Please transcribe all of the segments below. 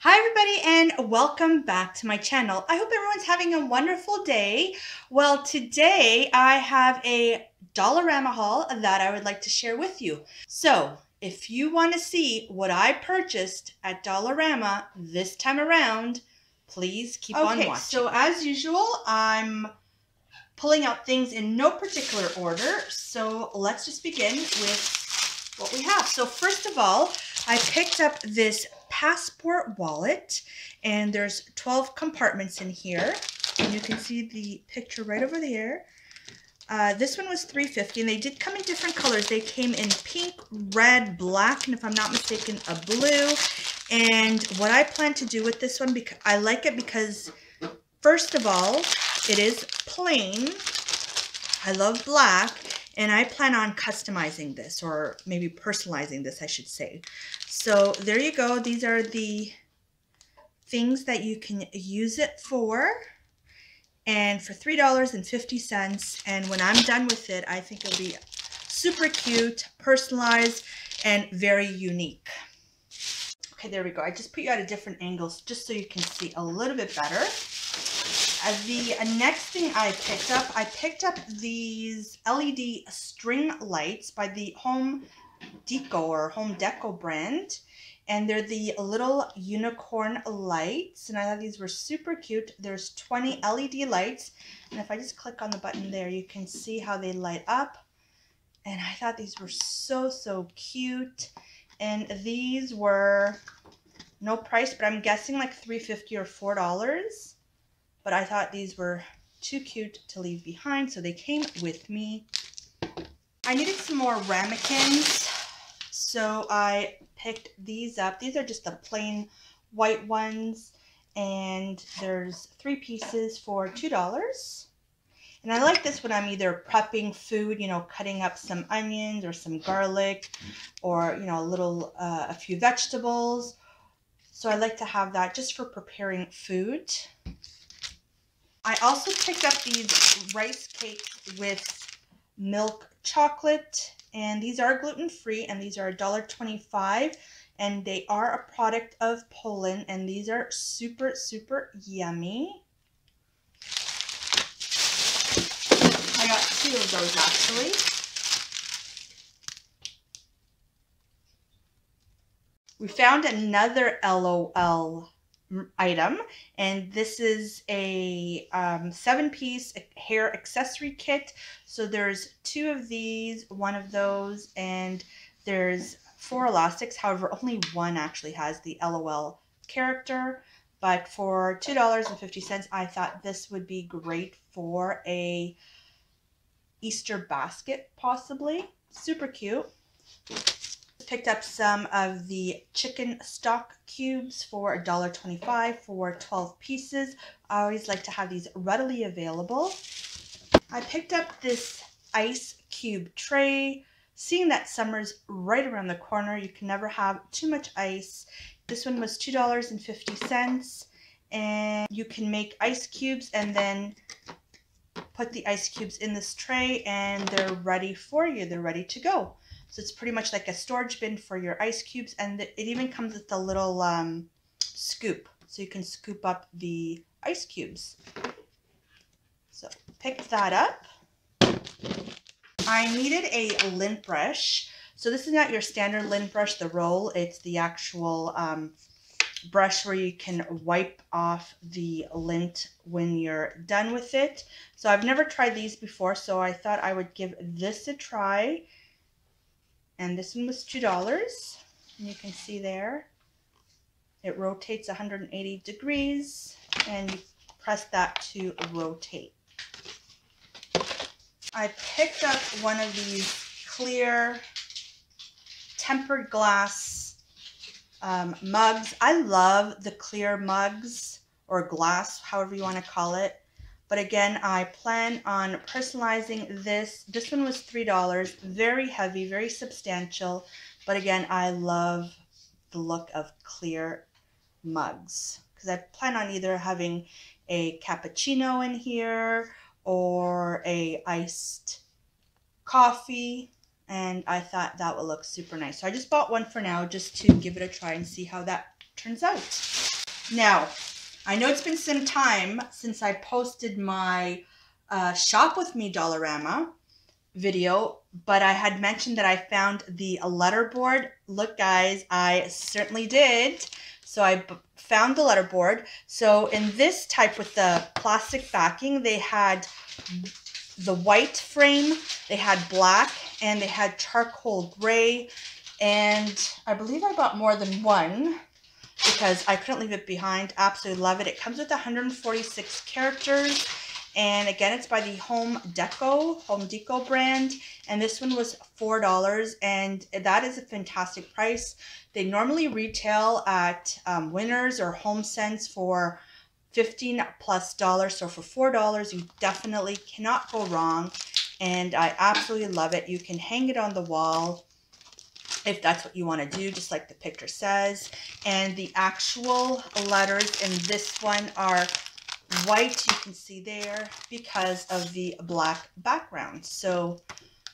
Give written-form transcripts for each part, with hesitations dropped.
Hi everybody and welcome back to my channel. I hope everyone's having a wonderful day. Well, today I have a Dollarama haul that I would like to share with you. So if you want to see what I purchased at Dollarama this time around, please keep on watching. So as usual, I'm pulling out things in no particular order. So let's just begin with what we have. So first of all, I picked up this passport wallet, and there's 12 compartments in here, and you can see the picture right over there. This one was $3.50, and they did come in different colors. They came in pink, red, black, and if I'm not mistaken, a blue. And what I plan to do with this one, because I like it because first of all, it is plain. I love black, and I plan on customizing this, or maybe personalizing this, I should say. So there you go. These are the things that you can use it for, and for $3.50. And when I'm done with it, I think it'll be super cute, personalized, and very unique. Okay, there we go. I just put you at a different angles just so you can see a little bit better. The next thing I picked up these LED string lights by the Home Deco brand, and they're the little unicorn lights, and I thought these were super cute. There's 20 LED lights, and if I just click on the button there, you can see how they light up, and I thought these were so cute. And these were no price, but I'm guessing like $3.50 or $4. But I thought these were too cute to leave behind, so they came with me. I needed some more Ramekins, so I picked these up. These are just the plain white ones, and there's 3 pieces for $2. And I like this when I'm either prepping food, you know, cutting up some onions or some garlic, or, you know, a few vegetables. So I like to have that just for preparing food. I also picked up these rice cakes with milk chocolate, and these are gluten-free, and these are $1.25, and they are a product of Poland, and these are super yummy. I got 2 of those actually. We found another LOL item, and this is a 7-piece hair accessory kit. So there's 2 of these, 1 of those, and there's 4 elastics. However, only 1 actually has the LOL character. But for $2.50, I thought this would be great for a Easter basket, possibly. Super cute. Picked up some of the chicken stock cubes for $1.25 for 12 pieces. I always like to have these readily available. I picked up this ice cube tray. Seeing that summer's right around the corner, you can never have too much ice. This one was $2.50, and you can make ice cubes and then put the ice cubes in this tray, and they're ready for you. They're ready to go. So it's pretty much like a storage bin for your ice cubes, and it even comes with a little scoop, so you can scoop up the ice cubes. So pick that up. I needed a lint brush. So this is not your standard lint brush, the roll. It's the actual brush where you can wipe off the lint when you're done with it. So I've never tried these before, so I thought I would give this a try. And this one was $2, and you can see there it rotates 180 degrees, and you press that to rotate. I picked up one of these clear tempered glass mugs. I love the clear mugs, or glass, however you want to call it. But again, I plan on personalizing this. This one was $3, very heavy, very substantial. But again, I love the look of clear mugs, because I plan on either having a cappuccino in here or a iced coffee, and I thought that would look super nice. So I just bought one for now just to give it a try and see how that turns out. Now, I know it's been some time since I posted my Shop With Me Dollarama video, but I had mentioned that I found the letterboard. Look guys, I certainly did. So I found the letterboard. So in this type with the plastic backing, they had the white frame, they had black, and they had charcoal gray. And I believe I bought more than one because I couldn't leave it behind. Absolutely love it. It comes with 146 characters. And again, it's by the Home Deco brand. And this one was $4. And that is a fantastic price. They normally retail at Winners or HomeSense for $15+. So for $4, you definitely cannot go wrong. And I absolutely love it. You can hang it on the wall if that's what you want to do, just like the picture says. And the actual letters in this one are white, you can see there, because of the black background. So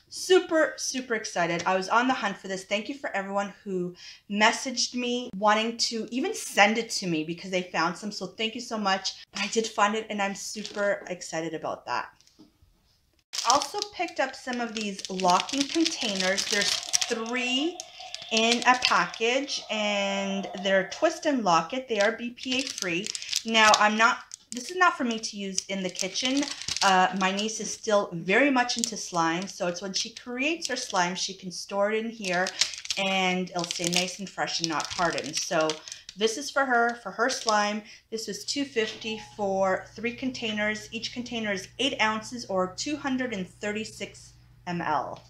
super excited. I was on the hunt for this. Thank you for everyone who messaged me wanting to even send it to me because they found some. So thank you so much. I did find it and I'm super excited about that. Also picked up some of these locking containers. There's 3 in a package and they're twist and lock it. They are BPA free. Now this is not for me to use in the kitchen. My niece is still very much into slime. So it's when she creates her slime, she can store it in here and it'll stay nice and fresh and not hardened. So this is for her slime. This was $2.50 for 3 containers. Each container is 8 ounces or 236 ml.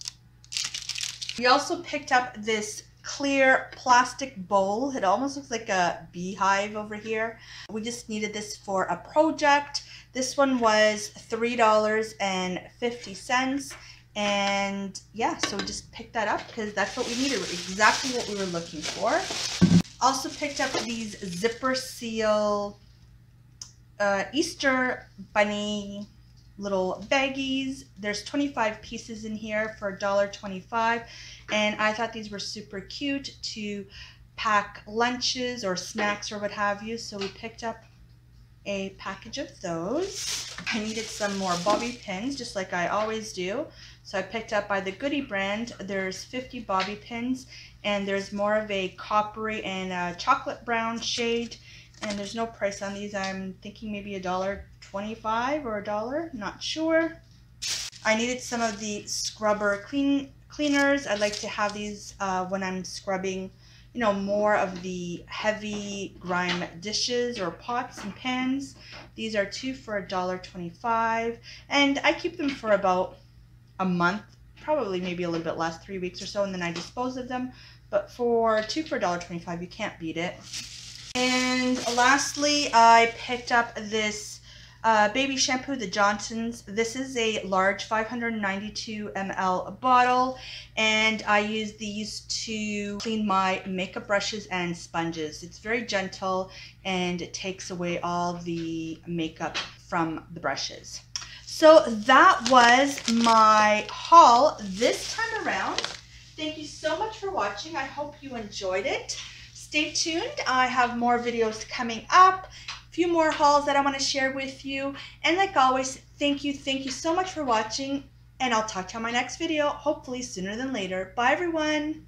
We also picked up this clear plastic bowl. It almost looks like a beehive over here. We just needed this for a project. This one was $3.50. And yeah, so we just picked that up because that's what we needed, exactly what we were looking for. Also picked up these zipper seal Easter bunny little baggies. There's 25 pieces in here for $1.25, and I thought these were super cute to pack lunches or snacks or what have you, so we picked up a package of those. I needed some more bobby pins, just like I always do, so I picked up by the Goody brand. There's 50 bobby pins, and there's more of a coppery and a chocolate brown shade, and there's no price on these. I'm thinking maybe $1.25 or $1, not sure. I needed some of the scrubber cleaners. I like to have these when I'm scrubbing, you know, more of the heavy grime dishes or pots and pans. These are 2 for $1.25, and I keep them for about a month, probably maybe a little bit less, 3 weeks or so, and then I dispose of them. But for 2 for $1.25, you can't beat it. And lastly, I picked up this baby shampoo, the Johnson's. This is a large 592 ml bottle, and I use these to clean my makeup brushes and sponges. It's very gentle and it takes away all the makeup from the brushes. So that was my haul this time around. Thank you so much for watching. I hope you enjoyed it. Stay tuned. I have more videos coming up, a few more hauls that I want to share with you. And like always, thank you so much for watching, and I'll talk to you on my next video, hopefully sooner than later. Bye everyone.